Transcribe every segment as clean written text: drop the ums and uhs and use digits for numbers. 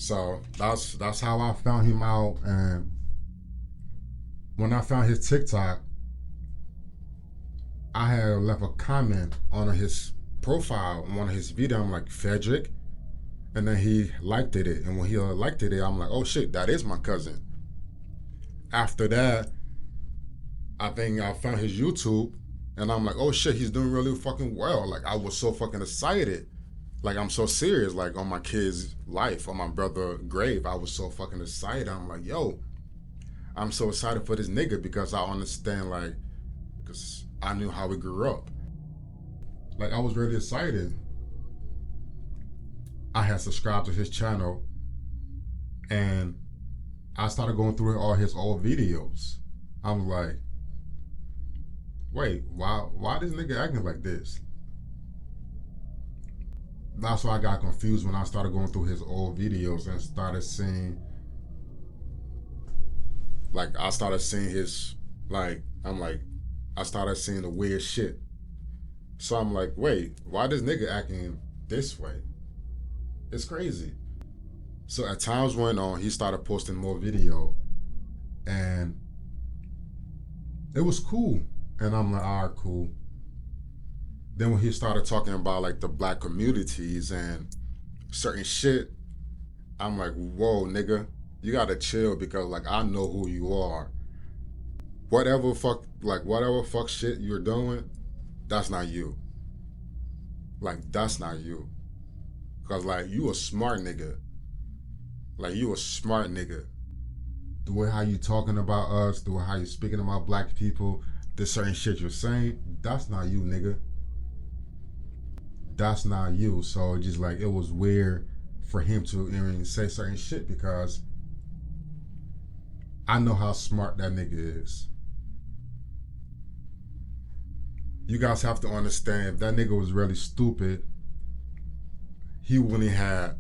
So that's how I found him out. And when I found his TikTok, I had left a comment on his profile on one of his videos. I'm like, FEDRICK, and then he liked it. And when he liked it, I'm like, oh shit, that is my cousin. After that, I think I found his YouTube, and I'm like, oh shit, he's doing really fucking well. Like, I was so fucking excited. Like, I'm so serious, like, on my kid's life, on my brother's grave. I was so fucking excited. I'm like, yo, I'm so excited for this nigga because I understand, like, because I knew how we grew up. Like, I was really excited. I had subscribed to his channel, and I started going through all his old videos. I'm like, wait, why this nigga acting like this? That's why I got confused when I started going through his old videos and started seeing, like, I started seeing his, like, I started seeing the weird shit. So I'm like, wait, why this nigga acting this way? It's crazy. So as times went on, he started posting more video, and it was cool. And I'm like, all right, cool. Then when he started talking about like the black communities and certain shit, I'm like, whoa, nigga, you gotta chill because like I know who you are. Whatever fuck shit you're doing, that's not you. Like, that's not you. Cause like you a smart nigga. Like, you a smart nigga. The way how you talking about us, the way how you speaking about black people, the certain shit you're saying, that's not you, nigga. That's not you. So just like, it was weird for him to even say certain shit because I know how smart that nigga is. You guys have to understand, if that nigga was really stupid, he wouldn't have,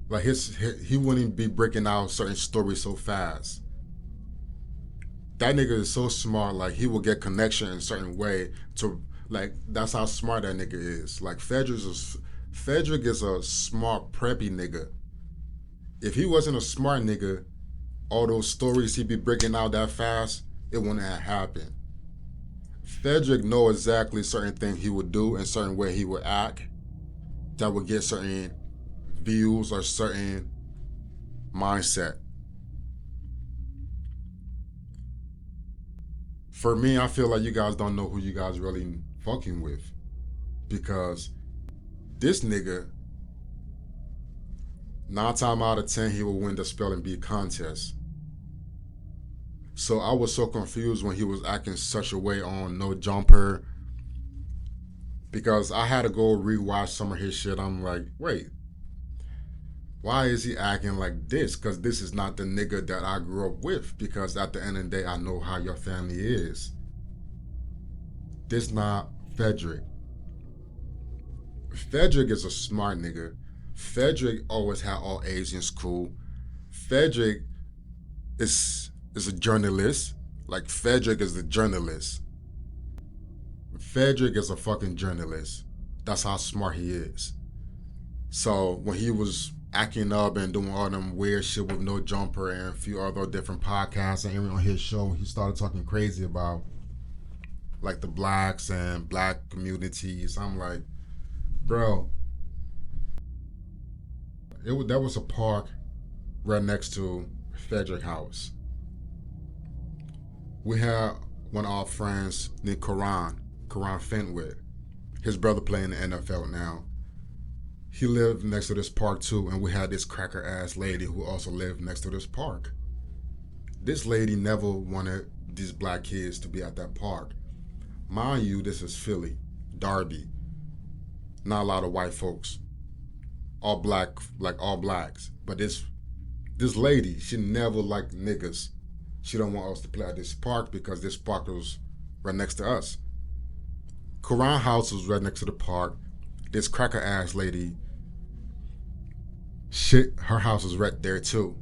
like, he wouldn't be breaking out certain stories so fast. That nigga is so smart, like he will get connection in a certain way to, like, that's how smart that nigga is. Like, FEDRICK is a smart, preppy nigga. If he wasn't a smart nigga, all those stories he be breaking out that fast, it wouldn't have happened. FEDRICK know exactly certain things he would do and certain way he would act that would get certain views or certain mindset. For me, I feel like you guys don't know who you guys really fucking with, because this nigga, 9 times out of 10, he will win the spelling bee contest. So I was so confused when he was acting such a way on No Jumper, because I had to go rewatch some of his shit. I'm like, wait, why is he acting like this? Because this is not the nigga that I grew up with. Because at the end of the day, I know how your family is. This not FEDRICK. FEDRICK is a smart nigga. FEDRICK always had all Asians cool. FEDRICK is a journalist. Like, FEDRICK is the journalist. FEDRICK is a fucking journalist. That's how smart he is. So when he was acting up and doing all them weird shit with No Jumper and a few other different podcasts, and even on his show, he started talking crazy about like the blacks and black communities. I'm like, bro, that was a park right next to FEDRICK house. We had one of our friends named Karan Fentwood. His brother playing in the NFL now. He lived next to this park too, and we had this cracker ass lady who also lived next to this park. This lady never wanted these black kids to be at that park. Mind you, this is Philly, Darby. Not a lot of white folks. All black, like all blacks. But this lady, she never liked niggas. She don't want us to play at this park because this park was right next to us. Karan house was right next to the park. This cracker ass lady, shit, her house was right there too.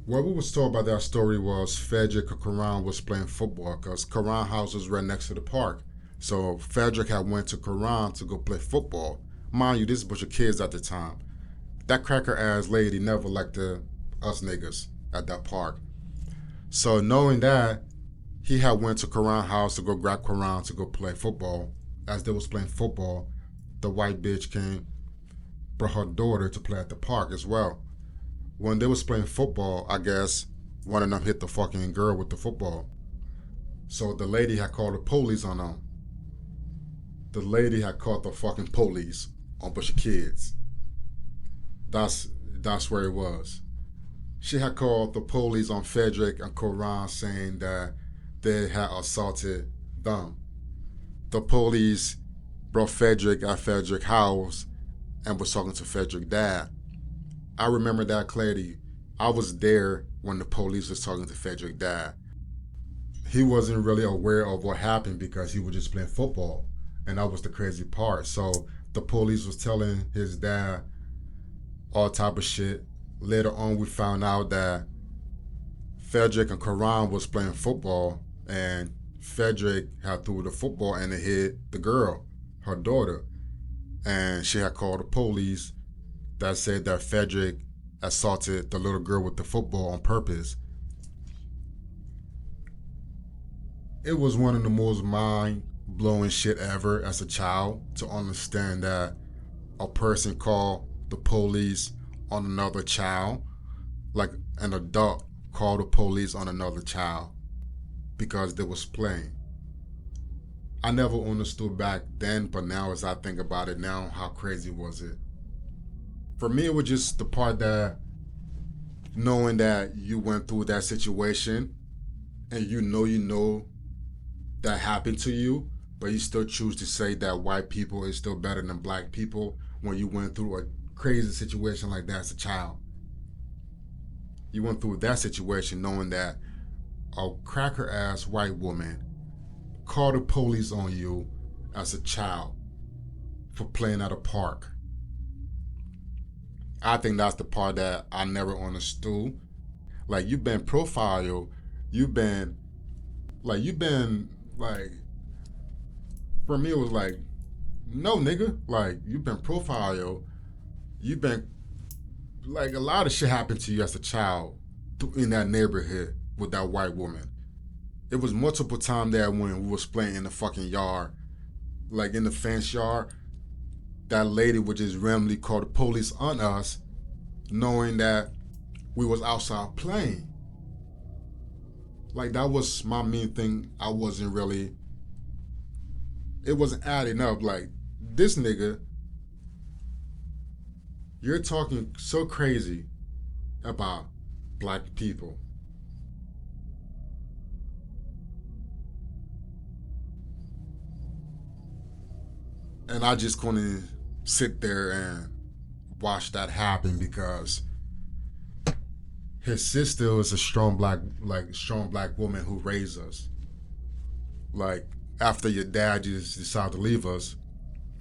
What we was told about that story was FEDRICK or Karan was playing football because Karan house was right next to the park. So FEDRICK had went to Quran to go play football. Mind you, this is a bunch of kids at the time. That cracker ass lady never liked us niggas at that park. So knowing that, he had went to Quran house to go grab Quran to go play football. As they was playing football, the white bitch came, brought her daughter to play at the park as well. When they was playing football, I guess one of them hit the fucking girl with the football. So the lady had called the police on them. The lady had called the fucking police on a bunch of kids. That's where it was. She had called the police on FEDRICK and Quran saying that they had assaulted them. The police brought FEDRICK at FEDRICK house and was talking to FEDRICK dad. I remember that clearly. I was there when the police was talking to FEDRICK dad. He wasn't really aware of what happened because he was just playing football. And that was the crazy part. So the police was telling his dad all type of shit. Later on, we found out that FEDRICK and Quran was playing football, and FEDRICK had threw the football and it hit the girl, her daughter. And she had called the police that said that FEDRICK assaulted the little girl with the football on purpose. It was one of the most mind-blowing shit ever as a child to understand that a person called the police on another child, like an adult called the police on another child because they was playing. I never understood back then, but now as I think about it now, how crazy was it? For me, it was just the part that knowing that you went through that situation and you know that happened to you, but you still choose to say that white people is still better than black people when you went through a crazy situation like that as a child. You went through that situation knowing that a cracker ass white woman called the police on you as a child for playing at a park. I think that's the part that I never understood. Like, you've been profiled, you've been, for me it was like, no nigga, like, you've been profiled, you've been, like, a lot of shit happened to you as a child in that neighborhood with that white woman. It was multiple times that when we was playing in the fucking yard, like in the fence yard, that lady would just randomly call the police on us, knowing that we was outside playing. Like, that was my main thing. I wasn't really, it wasn't adding up. Like, this nigga, you're talking so crazy about black people. And I just couldn't sit there and watch that happen because his sister was a strong black woman who raised us. Like, after your dad just decided to leave us,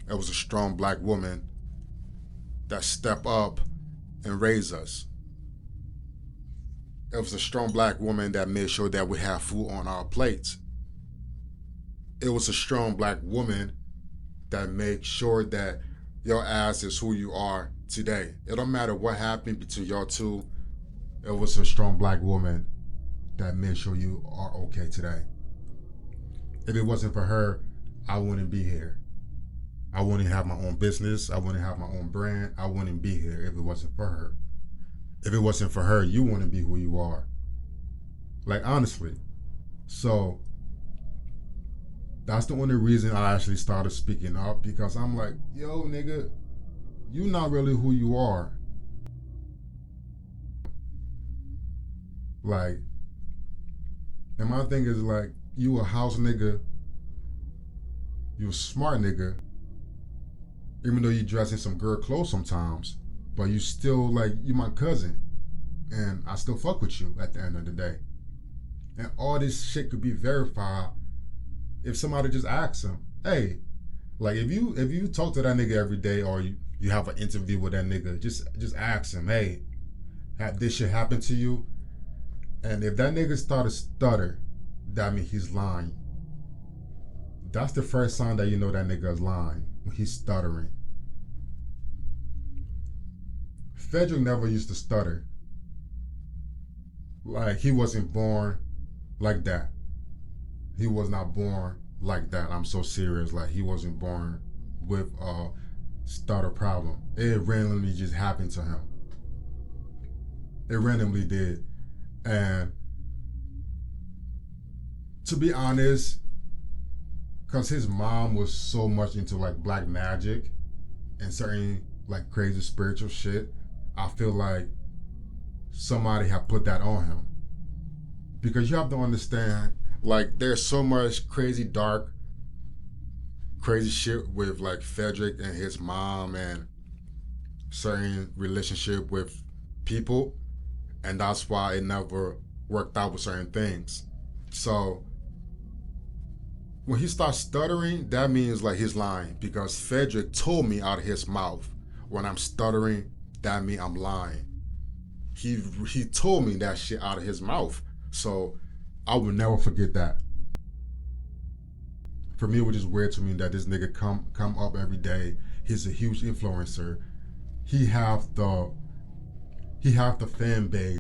it was a strong black woman that stepped up and raised us. It was a strong black woman that made sure that we had food on our plates. It was a strong black woman that made sure that your ass is who you are today. It don't matter what happened between y'all two. It was a strong black woman that made sure you are okay today. If it wasn't for her, I wouldn't be here. I wouldn't have my own business. I wouldn't have my own brand. I wouldn't be here if it wasn't for her. If it wasn't for her, you wouldn't be who you are. Like, honestly. So that's the only reason I actually started speaking up, because I'm like, yo, nigga, you not really who you are. Like, and my thing is, like, you a house nigga, you a smart nigga, even though you dress in some girl clothes sometimes, but you still, like, you my cousin, and I still fuck with you at the end of the day. And all this shit could be verified if somebody just asks him, hey, like, if you talk to that nigga every day, or you have an interview with that nigga, just ask him, hey, have this shit happen to you? And if that nigga started stutter, that means he's lying. That's the first sign that you know that nigga's lying, when he's stuttering. FEDRICK never used to stutter. Like, he wasn't born like that. He was not born like that. I'm so serious. Like, he wasn't born with a stutter problem. It randomly just happened to him. It randomly did. And to be honest, because his mom was so much into like black magic and certain like crazy spiritual shit, I feel like somebody had put that on him. Because you have to understand, like, there's so much crazy dark, crazy shit with like FEDRICK and his mom and certain relationship with people, and that's why it never worked out with certain things. So when he starts stuttering, that means like he's lying, because FEDRICK told me out of his mouth, when I'm stuttering, that means I'm lying. He told me that shit out of his mouth. So I will never forget that. For me, it was just weird to me that this nigga come up every day. He's a huge influencer. He have the fan base